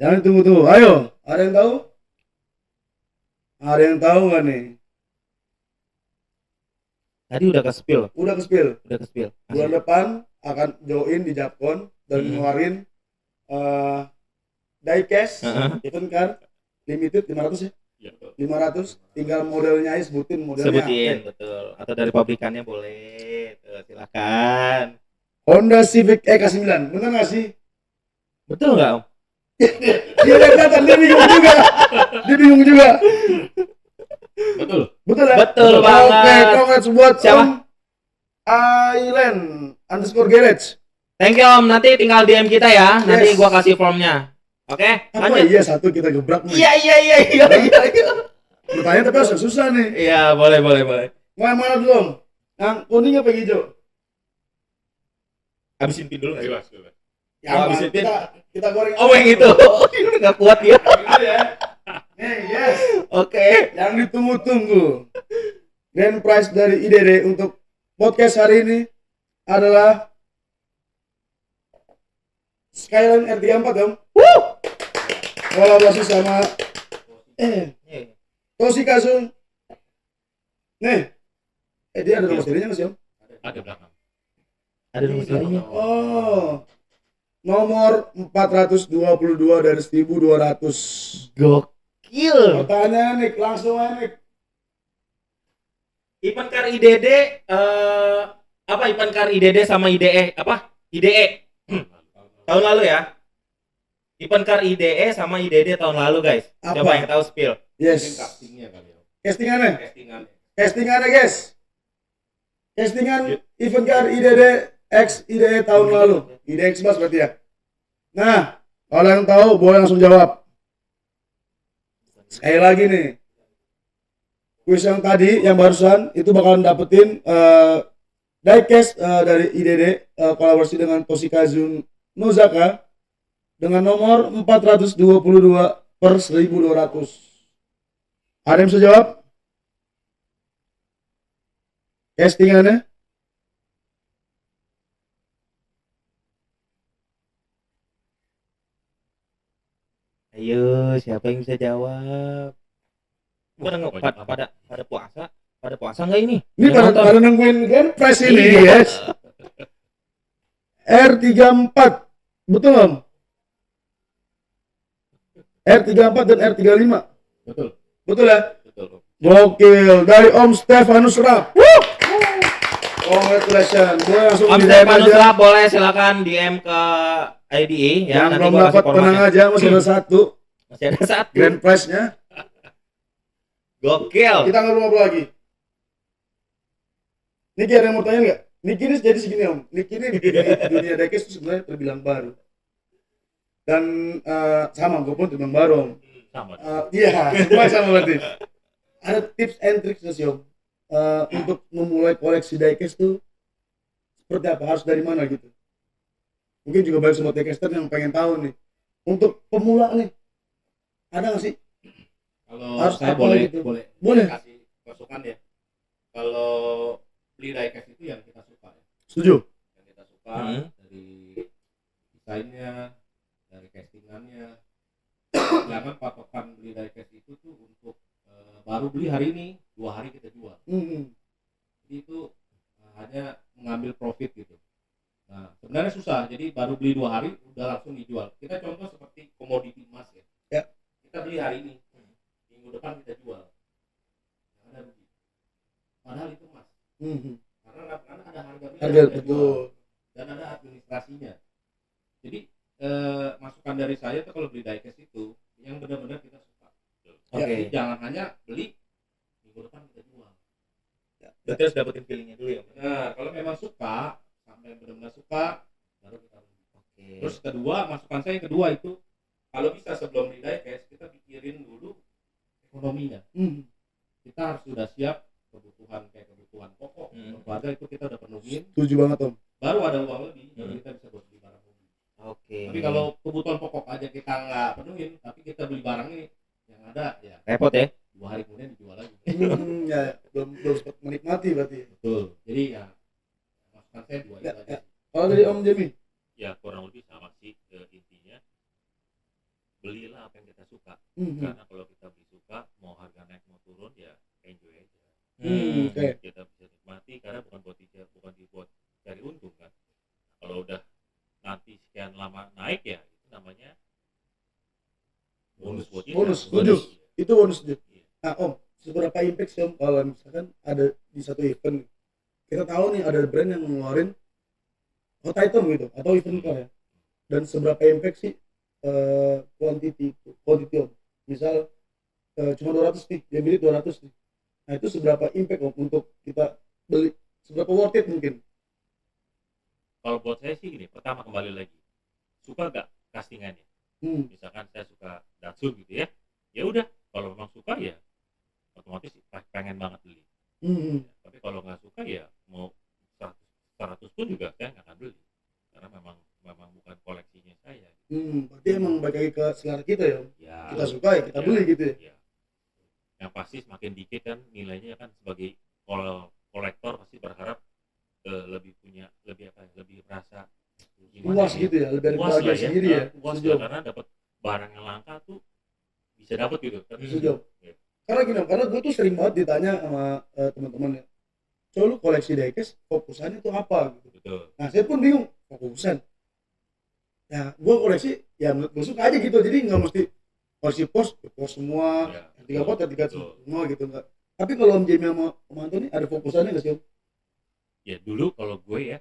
Yang ditunggu-tunggu. Ayo, ada yang tahu? Ada yang tahu nggak nih? Tadi udah ke spill, Udah ke spill. udah ke spill. Bulan depan akan join di Japcon dan ngeluarin diecast Heeh. event card limited 500 ya. Iya. 500 tinggal modelnya aja sebutin modelnya. Sebutin betul. Atau dari pabrikannya boleh. Tuh, silakan. Honda Civic EK9. Bener nggak sih? Betul nggak Om? Dia kelihatan dia bingung juga. Betul. Betul ya? Betul Oke, banget. congrats buat Siapa? Om Island _garage. Thank you Om. Nanti tinggal DM kita ya. Nanti Yes. gua kasih formnya. Oke, Apa lanjut. iya satu kita gebrak nih? Iya. Bertanya tapi harus susah nih. Iya, boleh. Mau yang mana dulu Om? Yang kuning apa yang hijau? Habisin pin dulu nggak sih? Bebas, bebas. Yang habis mana? itu. kita goreng. Oh, yang itu. Ini udah nggak kuat ya. Gitu ya. Nih, yes. Oke. Yang ditunggu-tunggu. Grand prize dari IDD untuk podcast hari ini adalah Skyline R34 Om. Kolaborasi sama Toshikazu. Nih. Dia ada nomor serinya nggak sih Om? Ada belakang. Ada nomor serinya. Oh. Nomor 422 dari 1200. Gokil. Pertanyaan nih, langsung aja nih. Event Car IDD apa Event Car IDD sama IDE apa? IDE tahun lalu ya. Event Car IDE sama IDD tahun lalu guys. Apa? Coba yang tahu spill. Mungkin Yes. castingnya kali ya. Castingannya. Castingan. Castingannya guys. Castingan event car IDD X IDE tahun lalu. IDE X Mas berarti ya. Nah, kalau yang tahu boleh langsung jawab. Sekali lagi nih. kuis yang tadi yang barusan itu bakalan dapetin diecast dari IDD kolaborasi dengan Toshikazu Nozaka dengan nomor 422 per 1200. Ada yang bisa jawab? Castingannya? Ayo, siapa yang bisa jawab? Pada Banyak pada amat. pada puasa nggak ini? Ini Udah nonton? pada nungguin Grand Prize ini, Iya. guys. R34. Betul, Om? R34 dan R35. Betul. Betul ya? Betul. Gokil. Dari Om Stefanus Rap. Congratulations. Gue langsung Om di DM Stefanus aja. Rap, boleh silakan DM ke IDE ya. Yang Nanti belum gua kasih dapat tenang formatnya. aja, masih ada satu Masih ada satu. Grand Prize-nya. Gokil. Kita ngobrol lagi. Niki ada yang mau tanya nggak? Niki ini jadi segini, Om. Niki ini di dunia diecast itu sebenarnya terbilang baru. Dan sama, gue pun terbilang baru, Om. Sama. Iya, semua sama berarti. Ada tips and tricks nggak sih, Om? Untuk memulai koleksi diecast tuh seperti apa? Harus dari mana gitu? Mungkin juga banyak sobat diecaster yang pengen tahu nih. Untuk pemula nih, ada nggak sih? Kalau Harus saya apa boleh gitu? boleh Boleh. kasih masukan ya. Kalau beli diecast itu yang kita suka ya. Setuju? Yang kita suka dari desainnya, dari castingannya. Jangan patokan beli diecast itu tuh untuk baru beli hari ini, 2 hari kita jual. Jadi itu hanya mengambil profit gitu. Nah, sebenarnya susah. Jadi baru beli 2 hari udah langsung dijual. Kita contoh seperti komoditi emas ya. Ya. Kita beli hari ini, minggu depan kita jual. Nggak ada rugi. Padahal itu emas. Karena ada harga beli, Harga, harga betul. jual, dan ada administrasinya. Jadi masukan dari saya tuh kalau beli diecast itu yang benar-benar kita suka. Oke. Jadi jangan hanya beli minggu depan kita jual. Berarti harus dapetin feelingnya dulu ya. Om? Nah, kalau memang suka, sampai benar-benar suka, baru kita beli. Oke. Terus kedua, masukan saya yang kedua itu, kalau bisa sebelum beli diecast, kita pikirin dulu ekonominya. Kita harus sudah siap kebutuhan kayak kebutuhan pokok, keluarga itu kita udah penuhin, Setuju banget, Om. baru ada uang lebih, baru kita bisa buat beli barang hobi. Oke. Tapi kalau kebutuhan pokok aja kita nggak penuhin, tapi kita beli barang ini, yang ada ya repot ya. 2 hari kemudian dijual lagi. Ya, belum sempat menikmati berarti. Betul. Jadi ya masukan saya 2 itu Ya, aja. ya. Kalau dari Om Jemi? Ya kurang lebih sama sih intinya. Belilah apa yang kita suka. Mhm. Karena kalau kita beli suka, mau harga naik mau turun ya enjoy aja. Oke. Kita bisa nikmati karena bukan dibuat cari untung kan. Kalau udah nanti sekian lama naik ya itu namanya bonus buat kita. Bonus, setuju. Itu bonus tuh. Iya. Nah, Om, seberapa impact sih, Om, kalau misalkan ada di satu event, kita tahu nih ada brand yang ngeluarin hot item gitu atau event car ya, dan seberapa impact sih quantity Om, misal cuma 200 nih, dia beli 200 nih, nah itu seberapa impact Om untuk kita beli, seberapa worth it mungkin? Kalau buat saya sih gini, pertama kembali lagi suka gak castingannya. Misalkan saya suka Datsun gitu ya, ya udah kalau memang suka ya otomatis pengen banget beli. Tapi kalau nggak suka ya mau 100 pun juga saya nggak akan beli karena memang bukan koleksinya saya. Berarti emang balik lagi ke selera kita ya, Om. Ya, Kita suka ya kita beli gitu ya. ya. Yang pasti semakin dikit kan nilainya kan sebagai kolektor pasti berharap lebih merasa Puas gitu ya, lebih puas bahagia lah ya, sendiri ya. puas Setuju, lah Om. karena dapat barang yang langka tuh bisa dapat gitu kan. Setuju. Ya. Karena gini, Om, karena gue tuh sering banget ditanya sama teman-teman ya, "Coba lu koleksi diecast fokusannya tuh apa?" gitu. Betul. Nah, saya pun bingung, fokusan. Ya, gue koleksi ya menurut gue suka aja gitu, jadi nggak mesti koleksi pos semua, Ya, yang 3 pot, yang 3 betul. semua gitu enggak. Tapi kalau Om Jamie sama Om Antoni ada fokusannya nggak sih, Om? Ya dulu kalau gue ya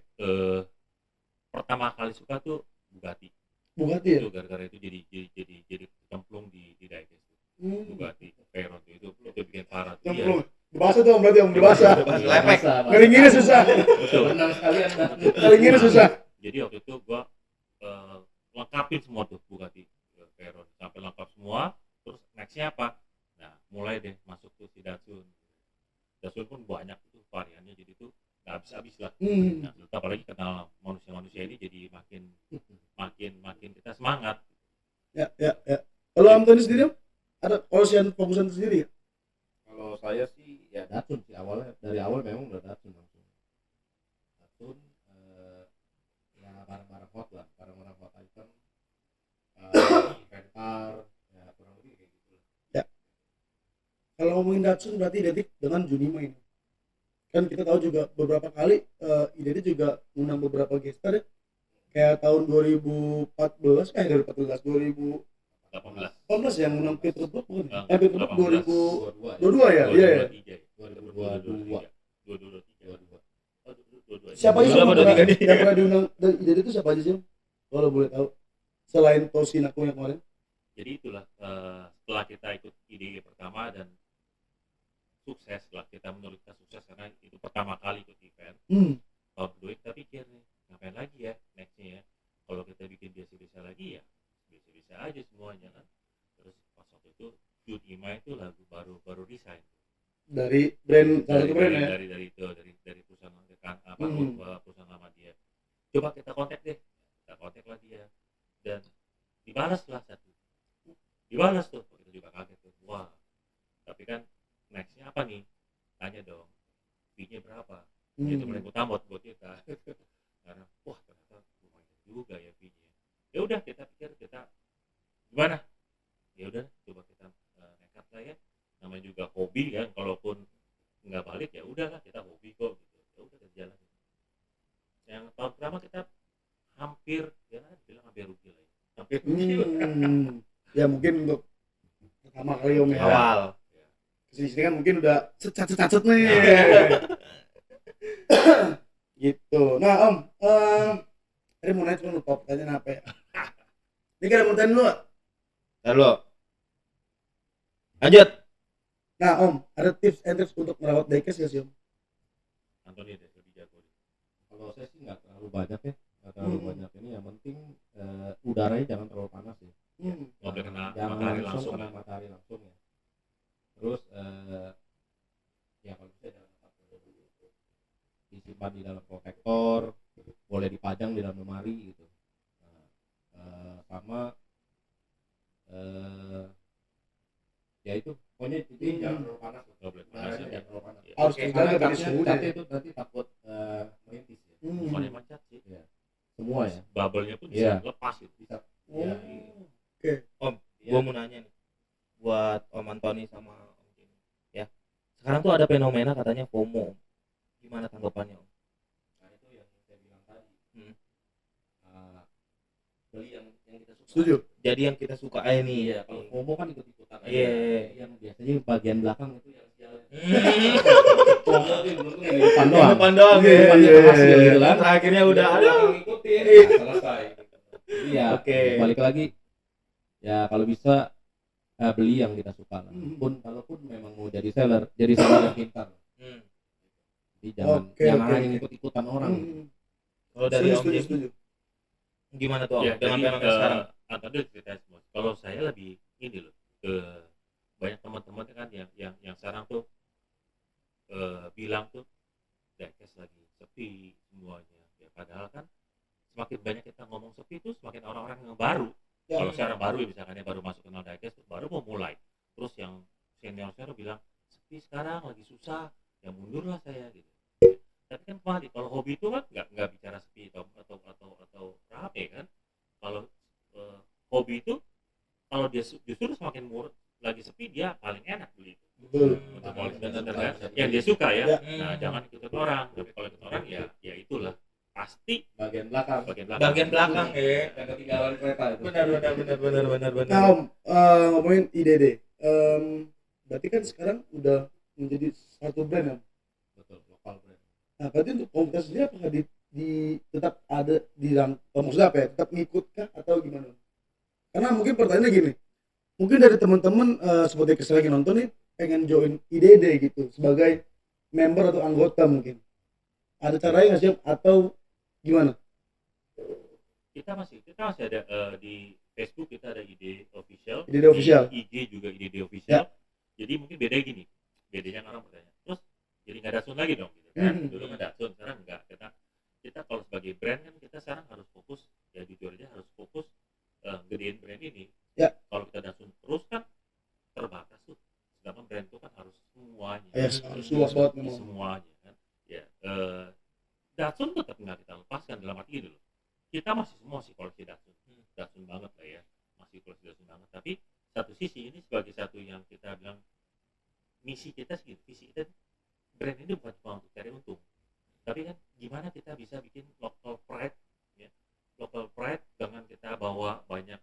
pertama kali suka tuh Bugatti. Bugatti ya? Itu gara-gara itu jadi cemplung di diecast. Bugatti Veyron itu bikin parah tuh. Yang belum dibahas tuh Om, berarti Om dibahas. Lepek. Ngelinginnya susah. Betul. Berenang sekalian dah. Ngelinginnya susah. Jadi waktu itu gue lengkapin semua tuh Bugatti Veyron sampai lengkap semua. Terus nextnya apa? Nah mulai deh masuk tuh si Datsun. Datsun pun banyak tuh variannya, jadi tuh nggak habis-habis lah. Hmm. Nah, apalagi kenal manusia-manusia ini jadi makin makin kita semangat. Ya, ya, ya. Kalau Anthony sendiri Om? Ada Ocean fokusan sendiri ya? Kalau saya sih ya Datsun sih, awalnya dari awal memang udah Datsun langsung. Datsun ya barang-barang hot lah, barang-barang hot item, Ventar, ya kurang lebih kayak gitu lah. Kalau ngomongin Datsun berarti identik dengan Junima ini. Kan kita tahu juga beberapa kali IDD juga ngundang beberapa gestar ya. Kayak tahun 2014, 18 2018 yang ngundang Petrus Block bukan? Bang, Petrus Block 22 2022 ya, ya? Iya ya. 2023 Siapa aja Dua apa, yang dua tiga nih? pernah diundang dari IDD itu siapa aja sih Om? Kalau boleh tahu. Selain Tosin aku yang kemarin. Jadi itulah setelah kita ikut IDG pertama dan sukses lah, kita menurut kita sukses karena itu pertama kali ikut event. Hmm. Tahun kedua kita pikir nih, ngapain lagi ya nextnya ya, kalau kita bikin biasa-biasa lagi ya biasa-biasa aja semuanya kan. Terus pas waktu itu Junima itu lagu baru desain Dari brand salah satu brand ya. dari perusahaan kan apa Hmm. perusahaan lama dia. Coba kita kontak lah dia, dan dibalas tuh. Kita juga kaget tuh, wah, tapi kan nextnya apa nih, tanya dong fee-nya berapa. Itu paling utama buat kita karena wah ternyata lumayan juga ya fee-nya. Ya udah kita pikir kita gimana, ya udah coba kita nekat lah ya, namanya juga hobi kan, kalaupun nggak balik ya udahlah, kita hobi kok gitu. Ya udah kita jalan. Yang tahun pertama kita hampir ya bilang hampir rugi lah ya. Hampir rugi lah. Ya mungkin untuk pertama kali Om ya. Awal. Kesini kan mungkin udah secacet nih. Gitu. Nah Om, tadi mau nanya cuma lupa pertanyaan apa ya? Ini kan mau tanya dulu. Lalu. Lanjut. Nah Om, ada tips and tricks untuk merawat diecast ya sih Om? Antoni deh lebih jago deh. Kalau saya sih nggak terlalu banyak ya, nggak terlalu banyak ini. Yang penting udaranya jangan terlalu panas ya. Nggak boleh kena Jangan matahari langsung kena ya. matahari langsung ya. Terus ya kalau bisa jangan pakai dulu, disimpan di dalam protektor, boleh dipajang di dalam lemari gitu. Nah, sama ya itu pokoknya itu jangan terlalu panas. Nggak boleh panas ya. Jangan terlalu panas. Harus Oke, terjaga dari Catnya suhunya. itu nanti takut merintis ya. bukannya mancat sih, Semua ya. bubble-nya pun Iya. bisa lepas itu. Bisa. Oh. Ya, Om, iya. gua mau nanya nih buat Om Antoni sama Om Jimmy. Ya. Sekarang tuh ada fenomena katanya FOMO. Gimana tanggapannya, Om? Nah itu yang saya bilang tadi. Hmm. Beli yang kita suka. Setuju. Jadi yang kita suka nih. Iya, kalau FOMO kan ikut-ikutan aja. Iya. Yang biasanya bagian belakang itu yang sial. Hmm. FOMO itu untung di depan doang. Depan doang Iya, ya. Depannya berhasil gitu kan. Akhirnya udah Yang ada. belakang ngikutin, Iya. nah, selesai. Iya. Oke. Balik lagi. Ya kalau bisa beli yang kita suka lah. Hmm. Kalaupun memang mau jadi seller yang pintar. Hmm. Jadi jangan Oke, hanya oke. ikut-ikutan orang. Kalau dari Om Setuju, Jimmy setuju. gimana tuh Om? Ya, Dengan jadi fenomena sekarang? Antoni cerita semua. Kalau saya lebih ini loh, ke banyak teman-teman kan yang sekarang tuh bilang tuh diecast lagi sepi semuanya. Ya padahal kan semakin banyak kita ngomong sepi tuh semakin orang-orang yang baru. Ya. Kalau sekarang baru ya, misalkan dia baru masuk kenal diecast baru mau mulai. Terus yang senior bilang sepi sekarang lagi susah, ya mundur lah saya gitu. Tapi kan kembali kalau hobi itu kan nggak bicara sepi atau rame kan. Kalau hobi itu kalau dia justru semakin murah lagi sepi dia paling enak beli itu. Betul. Untuk kualitas kan yang dia suka ya. Ya. Nah jangan ikutin orang. Tapi kalau ikut orang ya itulah pasti Bagian belakang. Bagian belakang ya. Yang ketinggalan kereta itu. Benar. Nah Om, ngomongin IDD, berarti kan sekarang udah menjadi satu brand ya. Betul, lokal brand. Nah berarti untuk komunitas sendiri apakah tetap ada di dalam, maksudnya apa ya, tetap ngikut kah atau gimana? Karena mungkin pertanyaannya gini, mungkin dari teman-teman seperti yang lagi nonton nih pengen join IDD gitu sebagai member atau anggota, mungkin ada caranya nggak sih Om? Atau gimana? kita masih ada di Facebook kita ada IDD official, IDD official. di IG juga IDD official. Jadi mungkin bedanya gini, bedanya orang bertanya terus jadi nggak Datsun lagi dong gitu kan. Hmm. Dulu kan Datsun, sekarang enggak. Kita kalau sebagai brand kan kita sekarang harus fokus, ya jujur aja harus fokus gedein brand ini. Ya. Kalau kita Datsun terus kan terbatas tuh, sedangkan brand itu kan harus semuanya. Yes, harus luas banget memang. Semuanya kan. Ya, Datsun tetap nggak kita lepaskan dalam arti gitu loh. Kita masih semua sih koleksi Datsun, Datsun banget lah ya, masih koleksi Datsun banget. Tapi satu sisi ini sebagai satu yang kita bilang misi kita sih, visi kita brand ini bukan cuma untuk cari untung, tapi kan gimana kita bisa bikin local pride, ya, local pride dengan kita bawa banyak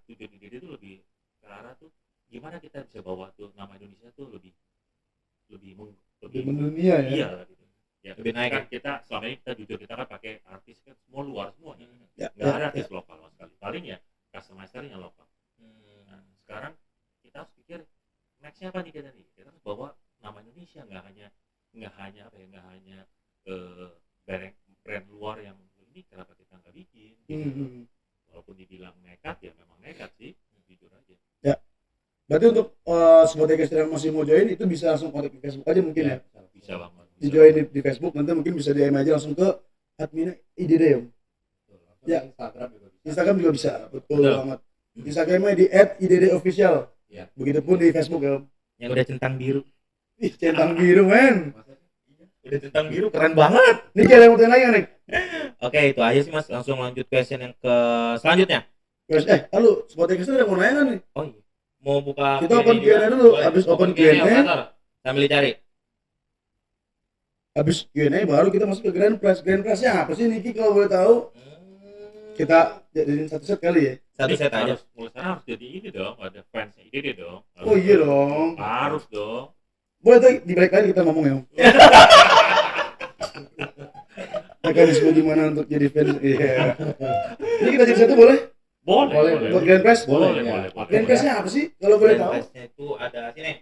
tujuan ide itu lebih ke arah tuh gimana kita bisa bawa tuh nama Indonesia tuh lebih Mendunia ya. iya gitu. Ya, Lebih naik, kan kita selama ini kita jujur kita kan pakai artis kan semua luar semuanya, Ya, nggak ya, ada ya. artis lokal sama sekali, paling ya customizer yang lokal. Nah, sekarang kita harus pikir nextnya apa nih kita nih, kita harus bawa nama Indonesia, nggak hanya brand luar yang ini kenapa kita nggak bikin gitu. Hmm. Walaupun dibilang nekat ya memang nekat sih, jujur aja. Berarti untuk sobat Dekes yang masih mau join itu bisa langsung kontak di Facebook aja mungkin ya. Bisa banget, Di join di Facebook, nanti mungkin bisa DM aja langsung ke admin IDD ya. Ya. Instagram juga bisa. Instagram juga bisa, betul Betul. banget. Instagramnya di @iddofficial. Ya. Begitupun di Facebook ya. Yang udah centang biru. Ih, centang biru men. Udah centang biru keren banget. Nih ada yang mau tanya nih. Oke, itu aja sih Mas. Langsung lanjut question yang ke selanjutnya. Guys, halo, sobat Dekes ada yang mau nanya nih. Oh iya. Mau buka Kita open juga? Q&A dulu. Boleh. Habis open Q&A, Q&A. operator. Sambil dicari. Habis Q&A baru kita masuk ke Grand Prize. Grand Prize-nya apa sih Niki kalau boleh tahu? Kita jadiin satu set kali ya. Satu set aja. Mulai sekarang harus jadi ini dong, ada fansnya ide dong. Oh iya dong. Harus dong. Boleh tuh di balik lagi kita ngomong ya. Mekanisme gimana untuk jadi fans? Iya. Ini kita jadi satu boleh? Boleh. Buat Grand Prize? Boleh. Grand Prize-nya apa sih? Kalau boleh tahu? Prize-nya itu ada sini.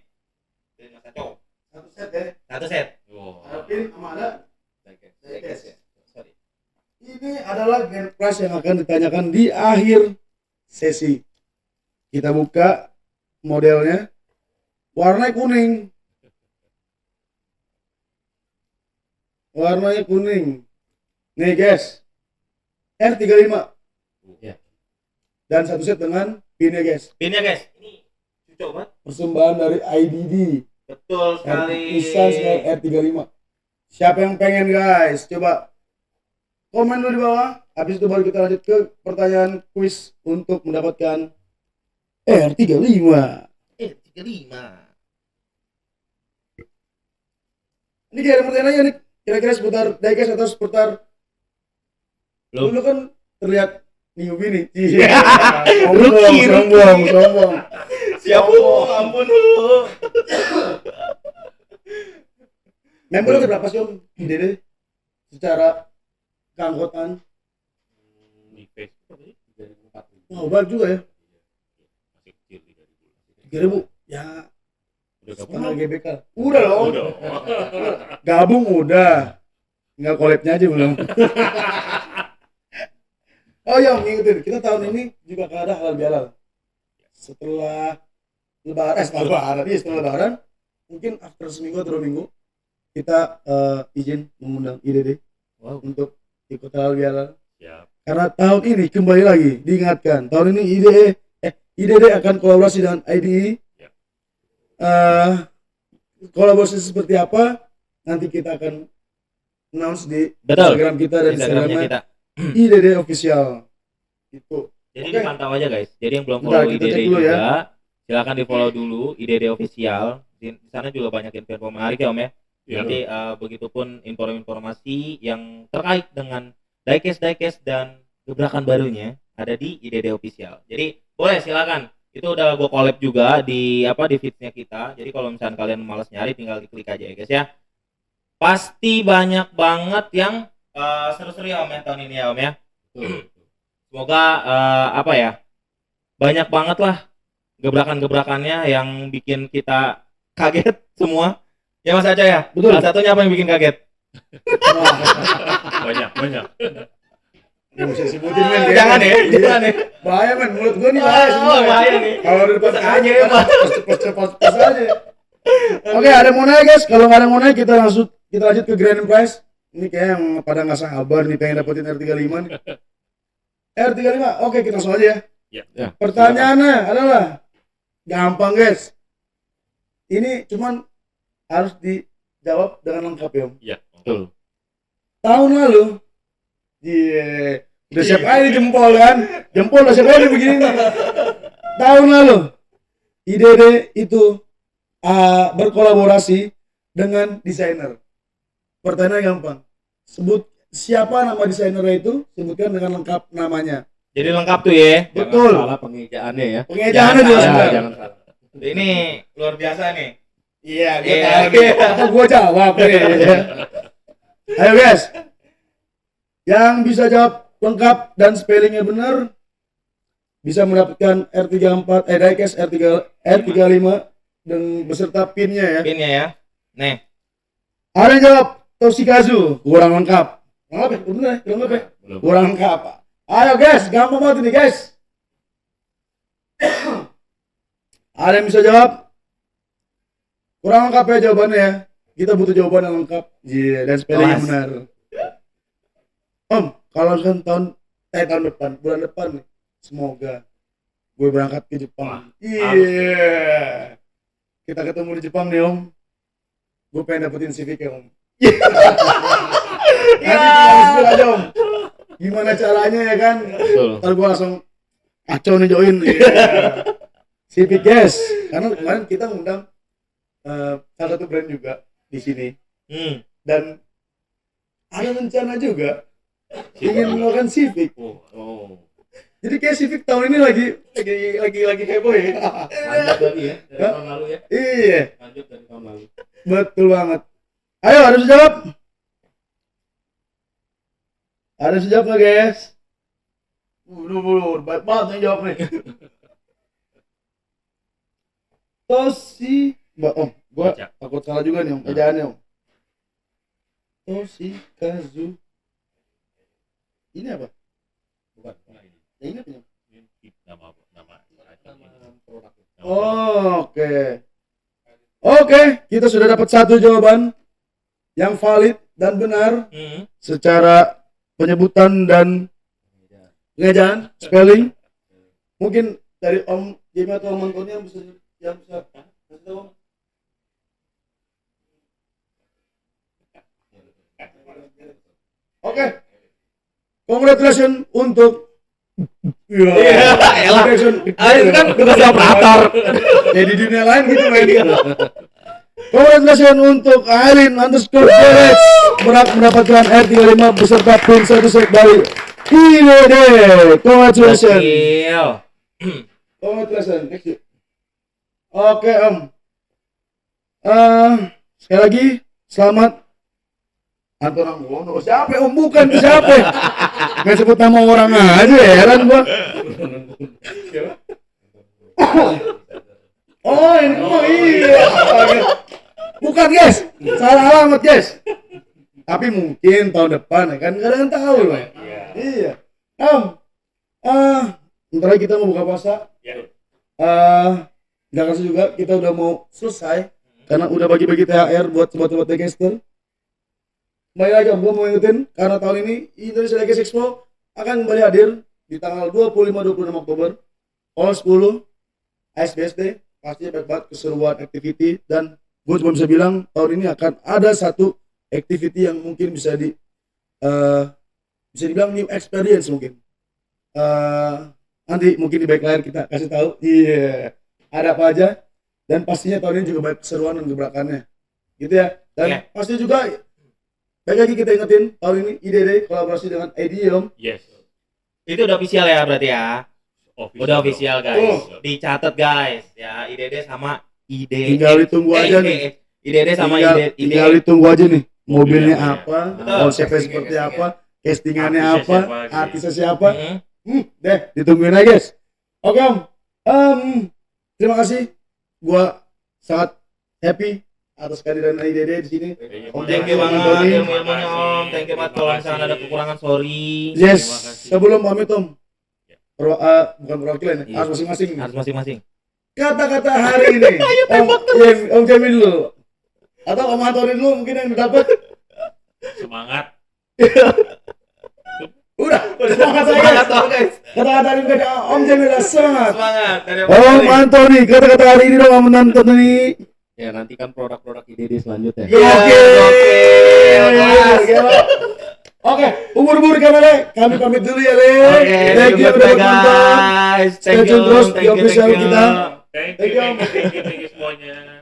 Dari Mas Aco. Satu set ya. Satu set. Wow. Alvin sama ada. Dekes ya. Sorry. Ini adalah Grand Prize yang akan ditanyakan di akhir sesi. Kita buka modelnya. Warnanya kuning. Warnanya kuning. Nih guys. R35. Ya. Dan satu set dengan pinnya guys. Pinnya guys. Ini cocok banget. Persembahan dari IDD. Betul sekali. Isan R35. Siapa yang pengen guys? Coba komen dulu di bawah. Habis itu baru kita lanjut ke pertanyaan kuis untuk mendapatkan R35. 35. Ini kayak ada pertanyaan nih. Kira-kira seputar diecast atau seputar Belum. Dulu kan terlihat newbie nih. Iya. Rookie. Sombong. Siap bu, ampun bu. Membernya ada berapa sih Om? Dede secara keanggotaan. Di Facebook ini 3.400. Wow, banyak juga ya. masih kecil 3.000. 3.000. Ya, Udah gabung setengah belum? GBK. Udah dong. Udah. Gabung udah. Tinggal collab-nya aja belum. Oh ya, ngingetin. Kita tahun ini juga ada halal bihalal. Setelah lebaran, mungkin after seminggu atau 2 minggu kita izin mengundang IDD untuk ikut halal bihalal. Siap. Karena tahun ini kembali lagi diingatkan, tahun ini IDD akan kolaborasi dengan IDI. Kolaborasi seperti apa nanti kita akan announce di Betul. Instagram kita dan Instagramnya Instagramnya kita. IDD official. Gitu. Jadi Oke. dipantau aja guys. Jadi yang belum Bentar, follow kita IDD cek dulu juga, ya. silakan di follow dulu IDD official. Di sana juga banyak info menarik ya Om ya. Iya. Nanti begitupun informasi yang terkait dengan diecast dan gebrakan barunya ada di IDD official. Jadi boleh silakan. Itu udah gue collab juga di di feeds-nya kita. Jadi kalau misalnya kalian malas nyari tinggal diklik aja ya guys ya. Pasti banyak banget yang seru-seru ya Om ya tahun ini ya Om ya. Semoga banyak banget lah gebrakan-gebrakannya yang bikin kita kaget semua. Ya Mas Aco ya? Betul. Salah satunya apa yang bikin kaget? Banyak. Nggak bisa sebutin men. Jangan ya, Iya. jangan ya. Bahaya men, mulut gua nih bahaya sebenarnya. Bahaya nih. Kalau di depan Pas aja ya, Mas. pas aja. Oke, ada yang mau naik guys? Kalau nggak ada yang mau naik, kita lanjut ke grand prize. Ini kayak yang pada nggak sabar nih pengen dapetin R35 nih. R35, oke kita langsung aja ya. Ya. Pertanyaannya adalah gampang guys. Ini cuman harus dijawab dengan lengkap ya Om. Iya, betul. Tahun lalu, udah siap aja nih jempol kan? Jempol udah siap aja nih begini nih. Tahun lalu, IDD itu berkolaborasi dengan desainer. Pertanyaannya gampang. Sebut siapa nama desainernya itu, sebutkan dengan lengkap namanya. Jadi lengkap tuh ya. Betul. Jangan salah pengejaannya ya. Pengejaannya juga Jangan sudah. salah. Jangan salah. Ini luar biasa nih. Iya, gue Iya, tahu iya. nih. Apa gue jawab nih. Ayo guys. Yang bisa jawab lengkap dan spellingnya benar bisa mendapatkan R34 diecast R35 dan beserta pinnya ya. Pinnya ya. Nih. Ada yang jawab Toshikazu, kurang lengkap. Lengkap ya? Bener ya? Lengkap ya? Belum. Kurang lengkap. Ayo guys, gampang banget ini guys. Ada yang bisa jawab? Kurang lengkap ya jawabannya ya. Kita butuh jawaban yang lengkap. Iya, dan spelling yang Kelas. benar. Om, kalau kan tahun depan, bulan depan nih, semoga gue berangkat ke Jepang. Iya. Kita ketemu di Jepang nih Om. Gue pengen dapetin Civic ya Om. Nanti tinggal spill aja Om. Gimana caranya ya kan? Betul. Ntar gue langsung kacau nih join. Iya. Civic guys. Karena kemarin kita ngundang salah satu brand juga di sini. Dan ada rencana juga ingin melakukan Civic. Oh. Jadi kayak Civic tahun ini lagi heboh ya. Lanjut lagi ya dari tahun lalu ya. Iya, Lanjut dari tahun lalu. betul banget. Ayo, ada yang bisa jawab? Ada yang bisa jawab nggak guys? Baik banget yang jawab nih. Om, gua Baca. takut salah juga nih Om, ejaannya Om. Toshikazu. Ini apa? Bukan. Ya, ingat ya? Ini nama Produk. Oke. Oke, kita sudah dapat satu jawaban yang valid dan benar secara penyebutan dan pengejaan, spelling. Mungkin dari Om Jimmy atau Om Antoni yang bisa kasih tahu Om. Oke. Congratulations untuk Iya, elah. Itu kan tugas operator. Ya di dunia lain gitu main dia. Congratulations untuk Aileen underscore Perez berhak mendapatkan R35 beserta pin satu set dari IWD. Congratulations. Gokil. Congratulations. Next you. Oke Om. Sekali lagi selamat. Anton Anggono. Siapa Om? Bukan siapa? Nggak sebut nama orang aja, heran gua. Oh ini, oh iya. Bukan guys, salah alamat guys. Tapi mungkin tahun depan ya kan, kadang tahu loh. Iya. Bentar lagi kita mau buka puasa. Ya. Nggak kasih juga, kita udah mau selesai karena udah bagi-bagi THR buat sobat-sobat Decaster. Kembali lagi Om, gue mau ingetin karena tahun ini Indonesia Decast Expo akan kembali hadir di tanggal 25-26 Oktober Hall 10 ASBSD. Pastinya baik banget keseruan activity, dan gue cuma bisa bilang tahun ini akan ada satu activity yang mungkin bisa dibilang new experience mungkin. Nanti mungkin di back layar kita kasih tahu ada apa aja, dan pastinya tahun ini juga banyak keseruan dan gebrakannya gitu ya. Dan pasti juga baik lagi kita ingetin tahun ini IDD kolaborasi dengan Edium. Yes. Itu udah official ya berarti ya. Udah official guys. Oh. Dicatat guys ya, IDD sama IDE. Tinggal ditunggu aja nih. IDD sama Tinggal IDE. ditunggu aja nih. Mobilnya Mobilnya apa, Betul. konsepnya seperti apa, castingannya Artisnya apa, siapa lagi? artisnya siapa. Mm-mm. Deh, ditungguin aja guys. Oke Om. Terima kasih. Gua sangat happy atas kehadiran IDD di sini. Om, Thank you Om banget Antoni. ilmu-ilmunya Om. Thank you banget, kalau misalnya ada kekurangan sorry. Yes. Terima kasih. Sebelum pamit Om. Ya. Bukan perwakilan ya, harus masing-masing. Harus masing-masing. Kata-kata hari ini. Om Jamil dulu. Atau Om Antoni dulu mungkin yang dapat. Semangat. Udah semangat saya Semangat guys. dong, guys. Kata-kata dari Om Jamila semangat. Semangat dari Om Antoni, kata-kata hari ini dong Om Antoni. Ya nantikan produk-produk IDD selanjutnya. Iya, oke. Gila. Oke, umur-umur kamera, kami pamit dulu ya, Le. Oke, Thank you udah nonton. guys. Stay tune terus di Thank you, official thank you. kita. Thank Thank you, you. thank you semuanya.